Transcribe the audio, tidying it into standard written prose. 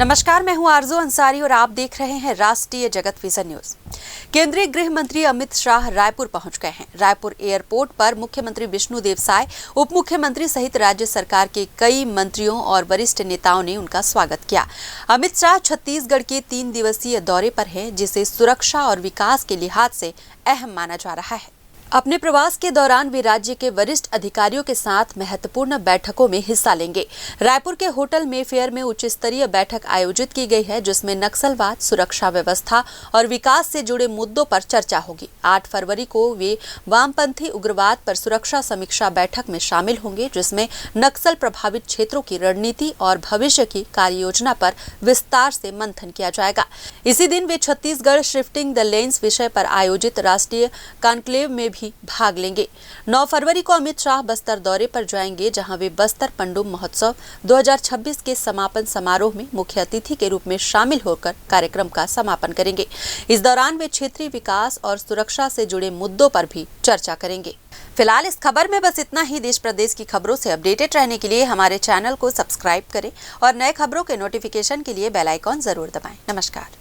नमस्कार, मैं हूं आरजू अंसारी और आप देख रहे हैं राष्ट्रीय जगत विजन न्यूज। केंद्रीय गृह मंत्री अमित शाह रायपुर पहुंच गए हैं। रायपुर एयरपोर्ट पर मुख्यमंत्री विष्णुदेव साय, उप मुख्यमंत्री सहित राज्य सरकार के कई मंत्रियों और वरिष्ठ नेताओं ने उनका स्वागत किया। अमित शाह छत्तीसगढ़ के 3 दिवसीय दौरे पर हैं, जिसे सुरक्षा और विकास के लिहाज से अहम माना जा रहा है। अपने प्रवास के दौरान वे राज्य के वरिष्ठ अधिकारियों के साथ महत्वपूर्ण बैठकों में हिस्सा लेंगे। रायपुर के होटल मेफेयर में उच्च स्तरीय बैठक आयोजित की गई है, जिसमें नक्सलवाद, सुरक्षा व्यवस्था और विकास से जुड़े मुद्दों पर चर्चा होगी। 8 फरवरी को वे वामपंथी उग्रवाद पर सुरक्षा समीक्षा बैठक में शामिल होंगे, जिसमें नक्सल प्रभावित क्षेत्रों की रणनीति और भविष्य की कार्य योजना पर विस्तार से मंथन किया जाएगा। इसी दिन वे छत्तीसगढ़ शिफ्टिंग द लेन्स विषय पर आयोजित राष्ट्रीय कॉन्क्लेव में भाग लेंगे। 9 फरवरी को अमित शाह बस्तर दौरे पर जाएंगे, जहां वे बस्तर पंडुम महोत्सव 2026 के समापन समारोह में मुख्य अतिथि के रूप में शामिल होकर कार्यक्रम का समापन करेंगे। इस दौरान वे क्षेत्रीय विकास और सुरक्षा से जुड़े मुद्दों पर भी चर्चा करेंगे। फिलहाल इस खबर में बस इतना ही। देश प्रदेश की खबरों से अपडेटेड रहने के लिए हमारे चैनल को सब्सक्राइब करें और नए खबरों के नोटिफिकेशन के लिए बेल आइकॉन जरूर दबाएं। नमस्कार।